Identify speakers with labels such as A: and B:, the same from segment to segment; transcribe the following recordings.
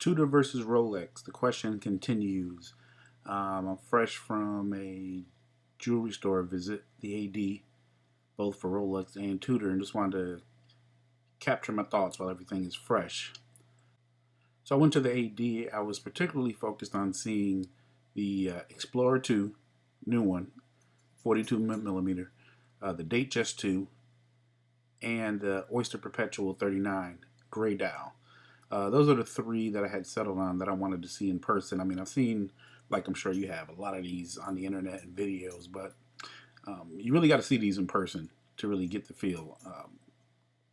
A: Tudor versus Rolex. The question continues. I'm fresh from a jewelry store visit, the AD, both for Rolex and Tudor, and just wanted to capture my thoughts while everything is fresh. So I went to the AD. I was particularly focused on seeing the Explorer 2, new one, 42 millimeter, the Datejust 2, and the Oyster Perpetual 39 gray dial. Those are the three that I had settled on that I wanted to see in person. I mean, I've seen, like I'm sure you have, a lot of these on the internet and videos, but you really got to see these in person to really get the feel.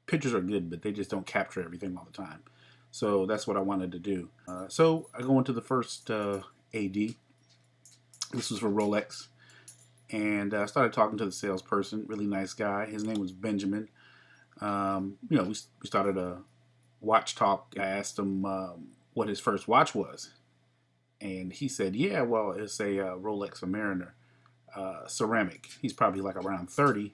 A: Pictures are good, but they just don't capture everything all the time. So that's what I wanted to do. So I go into the first AD. This was for Rolex. And I started talking to the salesperson, really nice guy. His name was Benjamin. We started a watch talk. I asked him what his first watch was. And he said, yeah, well, it's a Rolex Mariner ceramic. He's probably like around 30.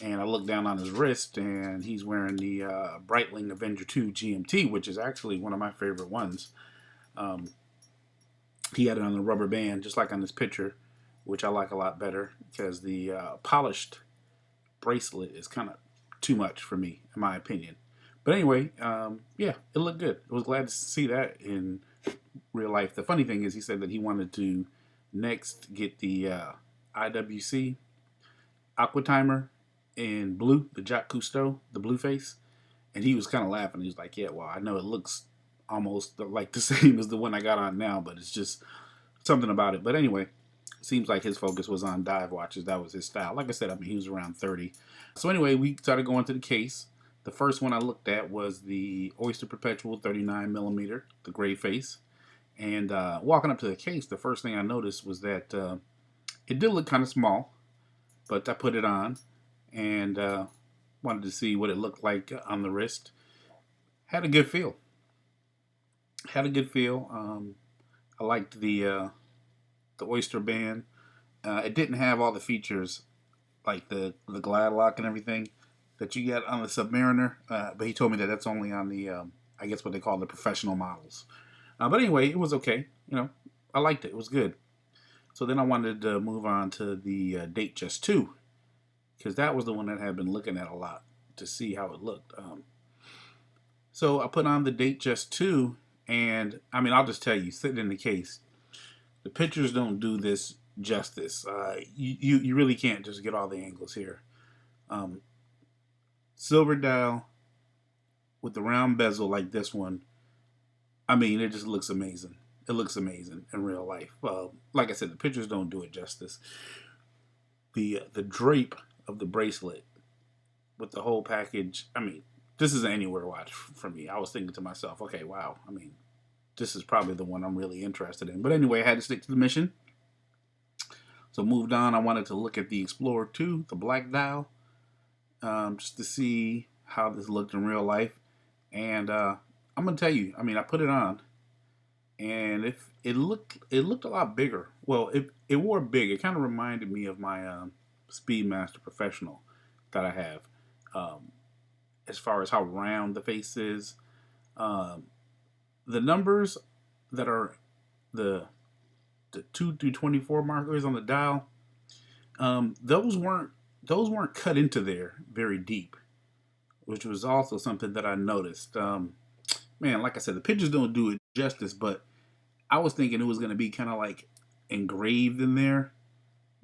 A: And I looked down on his wrist, and he's wearing the Breitling Avenger 2 GMT, which is actually one of my favorite ones. He had it on a rubber band, just like on this picture, which I like a lot better because the polished bracelet is kind of too much for me, in my opinion. But anyway, yeah, it looked good. I was glad to see that in real life. The funny thing is he said that he wanted to next get the IWC Aqua Timer in blue, the Jacques Cousteau, the blue face. And he was kind of laughing. He was like, yeah, well, I know it looks almost like the same as the one I got on now, but it's just something about it. But anyway, seems like his focus was on dive watches. That was his style. Like I said, I mean, he was around 30. So anyway, we started going to the case. The first one I looked at was the Oyster Perpetual 39 millimeter, the gray face. And walking up to the case, the first thing I noticed was that it did look kind of small, but I put it on and wanted to see what it looked like on the wrist. Had a good feel. I liked the Oyster band. It didn't have all the features like the glide lock and everything that you get on the Submariner, but he told me that that's only on the I guess what they call the professional models. But anyway, it was okay. I liked it. It was good. So then I wanted to move on to the Datejust 2 because that was the one that I had been looking at a lot to see how it looked. So I put on the Datejust 2, and I mean, I'll just tell you, sitting in the case, the pictures don't do this justice. You really can't just get all the angles here. Silver dial with the round bezel like this one. I mean, it just looks amazing. It looks amazing in real life. Like I said, the pictures don't do it justice. The drape of the bracelet with the whole package. I mean, this is an anywhere watch for me. I was thinking to myself, okay, wow. I mean, this is probably the one I'm really interested in. But anyway, I had to stick to the mission. So moved on. I wanted to look at the Explorer 2, the black dial, just to see how this looked in real life. And I'm gonna tell you, I mean, I put it on, and it looked a lot bigger. Well, it wore big. It kind of reminded me of my Speedmaster Professional that I have, as far as how round the face is. The numbers that are the 2 through 24 markers on the dial, those weren't cut into there very deep, which was also something that I noticed. Man, like I said, the pictures don't do it justice, but I was thinking it was going to be kind of like engraved in there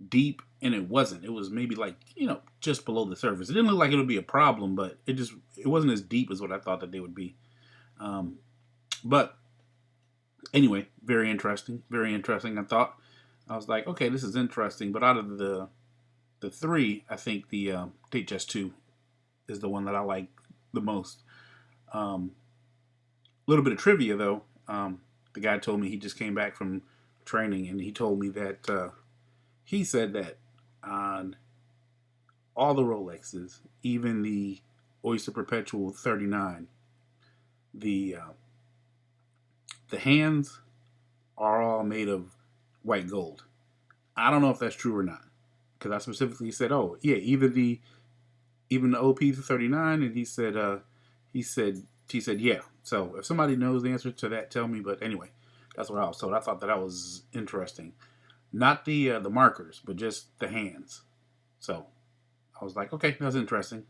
A: deep, and it wasn't. It was maybe like, just below the surface. It didn't look like it would be a problem, but it wasn't as deep as what I thought that they would be. But anyway, very interesting. I thought, I was like, okay, this is interesting. But out of the three, I think the Datejust 2 is the one that I like the most. Little bit of trivia though. The guy told me he just came back from training, and he told me that he said that on all the Rolexes, even the Oyster Perpetual 39, the hands are all made of white gold. I don't know if that's true or not, because I specifically said, oh yeah, even the OP 39, and he said, yeah. So if somebody knows the answer to that, tell me. But anyway, that's what I was told. I thought that was interesting. Not the markers, but just the hands. So I was like, okay, that's interesting.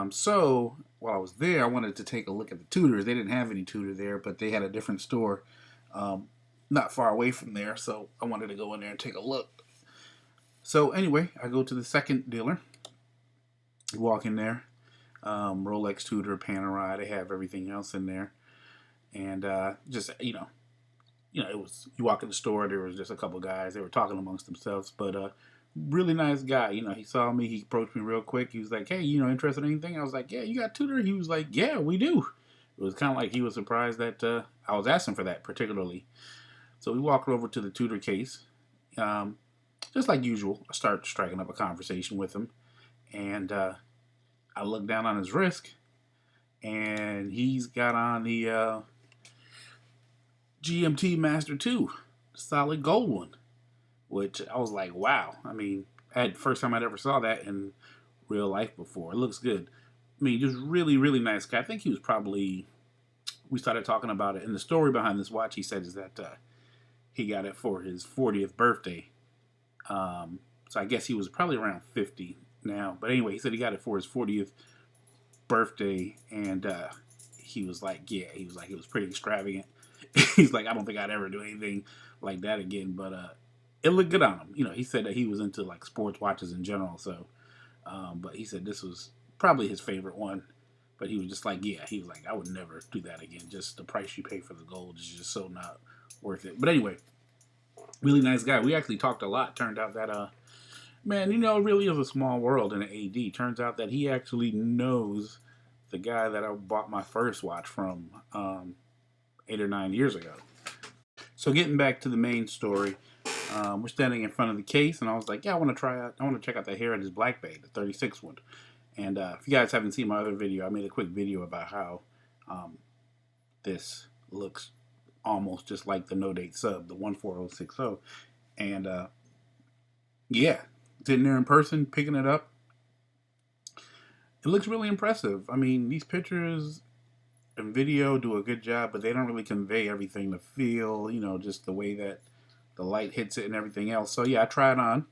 A: So while I was there, I wanted to take a look at the Tudors. They didn't have any Tudor there, but they had a different store not far away from there. So I wanted to go in there and take a look. So anyway, I go to the second dealer. Walk in there. Rolex Tudor, Panerai, they have everything else in there. And just, it was, you walk in the store, there was just a couple guys. They were talking amongst themselves, but really nice guy. He saw me, he approached me real quick. He was like, hey, interested in anything? I was like, yeah, you got Tudor? He was like, yeah, we do. It was kind of like he was surprised that I was asking for that particularly. So we walked over to the Tudor case. Just like usual, I start striking up a conversation with him. And I look down on his wrist, and he's got on the GMT Master 2, solid gold one, which I was like, wow. I mean, first time I'd ever saw that in real life before. It looks good. I mean, just really, really nice guy. I think he was probably, we started talking about it, and the story behind this watch, he said, is that he got it for his 40th birthday. So I guess he was probably around 50 now. But anyway, he said he got it for his 40th birthday, and he was like, yeah, he was like, it was pretty extravagant. He's like, I don't think I'd ever do anything like that again, but it looked good on him. He said that he was into like sports watches in general, so but he said this was probably his favorite one. But he was just like, yeah, he was like, I would never do that again. Just the price you pay for the gold is just so not worth it. But anyway, really nice guy. We actually talked a lot. Turned out that man, it really is a small world in the AD. Turns out that he actually knows the guy that I bought my first watch from 8 or 9 years ago. So getting back to the main story, we're standing in front of the case, and I was like, yeah, I want to check out the Heritage Black Bay, the 36 one. And if you guys haven't seen my other video, I made a quick video about how this looks almost just like the No Date Sub, the 14060. And yeah, sitting there in person, picking it up. It looks really impressive. I mean, these pictures and video do a good job, but they don't really convey everything, the feel, just the way that the light hits it and everything else. So yeah, I tried it on.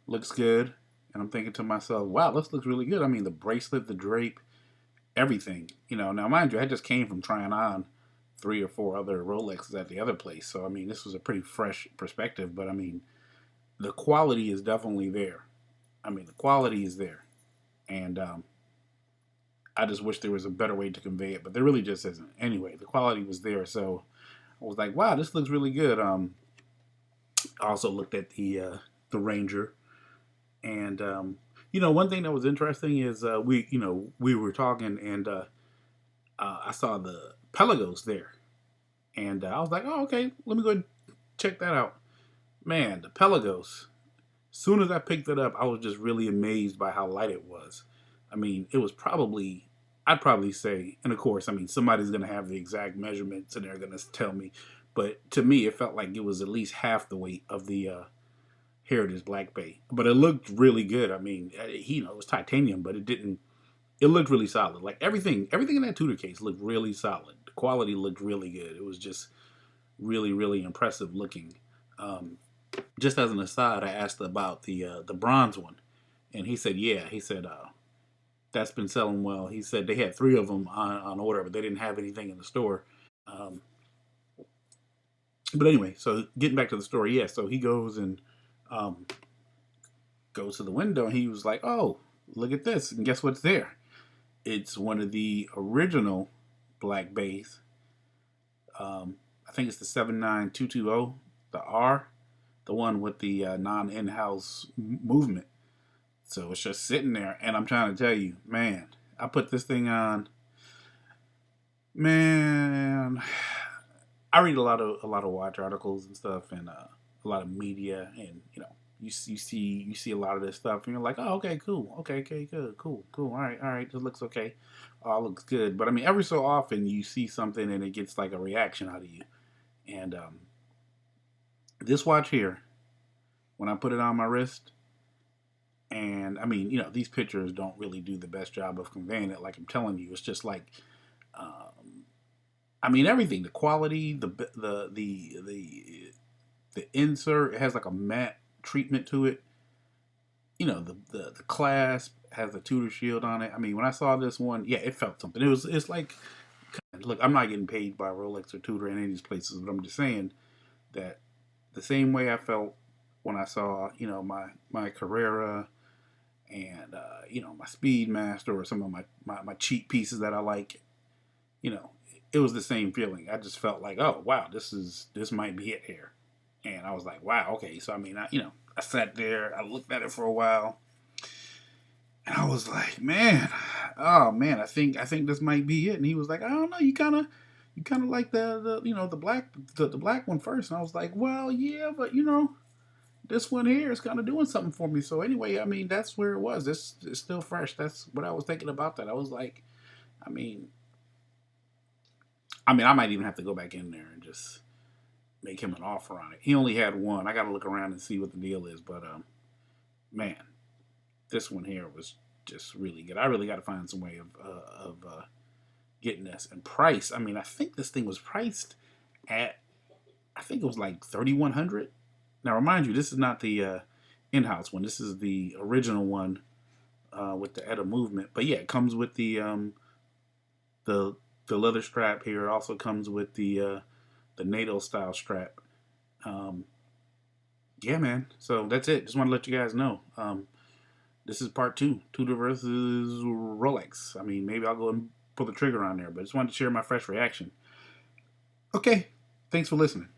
A: Looks good. And I'm thinking to myself, wow, this looks really good. I mean, the bracelet, the drape, everything. Now mind you, I just came from trying on 3 or 4 other Rolexes at the other place. So I mean, this was a pretty fresh perspective, but I mean, the quality is definitely there. I mean, the quality is there. And I just wish there was a better way to convey it, but there really just isn't. Anyway, the quality was there, so I was like, wow, this looks really good. I also looked at the Ranger, and one thing that was interesting is we were talking, and I saw the Pelagos there, and I was like, oh, okay, let me go and check that out. Man, the Pelagos. As soon as I picked it up, I was just really amazed by how light it was. I mean, it was probably, I'd probably say, and of course, I mean, somebody's going to have the exact measurements and they're going to tell me. But to me, it felt like it was at least half the weight of the Heritage Black Bay. But it looked really good. I mean, it was titanium, but it looked really solid. Like everything in that Tudor case looked really solid. The quality looked really good. It was just really, really impressive looking. Just as an aside, I asked about the bronze one, and he said, yeah, he said, that's been selling well. He said they had 3 of them on order, but they didn't have anything in the store. But anyway, so getting back to the story, yeah, so he goes and goes to the window, and he was like, oh, look at this, and guess what's there? It's one of the original Black Bays. I think it's the 79220, the R, the one with the non-in-house movement. So it's just sitting there, and I'm trying to tell you, man, I put this thing on. Man, I read a lot of watch articles and stuff, and a lot of media, and you see a lot of this stuff, and you're like, oh, okay, cool, okay, good, cool, all right, this looks okay, oh, it looks good. But I mean, every so often you see something and it gets like a reaction out of you, and this watch here, when I put it on my wrist. And I mean, these pictures don't really do the best job of conveying it. Like I'm telling you, it's just like I mean everything, the quality, the insert, it has like a matte treatment to it. You know, the clasp has a Tudor shield on it. I mean, when I saw this one, yeah, it felt something. It's like, look, I'm not getting paid by Rolex or Tudor in any of these places, but I'm just saying that the same way I felt when I saw, you know, my Carrera and you know, my Speedmaster or some of my cheap pieces that I like, you know, it was the same feeling. I just felt like, oh wow, this might be it here, and I was like, wow, okay. So I mean, I sat there, I looked at it for a while, and I was like, man, oh man, I think this might be it. And he was like, I don't know, you kind of like the you know the black one first, and I was like, well, yeah, but you know, this one here is kind of doing something for me. So anyway, I mean, that's where it was. This is still fresh. That's what I was thinking about. That I was like, I mean, I might even have to go back in there and just make him an offer on it. He only had one. I got to look around and see what the deal is. But man, this one here was just really good. I really got to find some way of getting this. And price. I mean, I think this thing was priced at, I think it was like 3,100. Now, remind you, this is not the in-house one. This is the original one with the Etta movement. But yeah, it comes with the the leather strap here. It also comes with the NATO style strap. Um, yeah, man. So that's it. Just want to let you guys know. This is part two, Tudor versus Rolex. I mean, maybe I'll go and pull the trigger on there, but just wanted to share my fresh reaction. Okay, thanks for listening.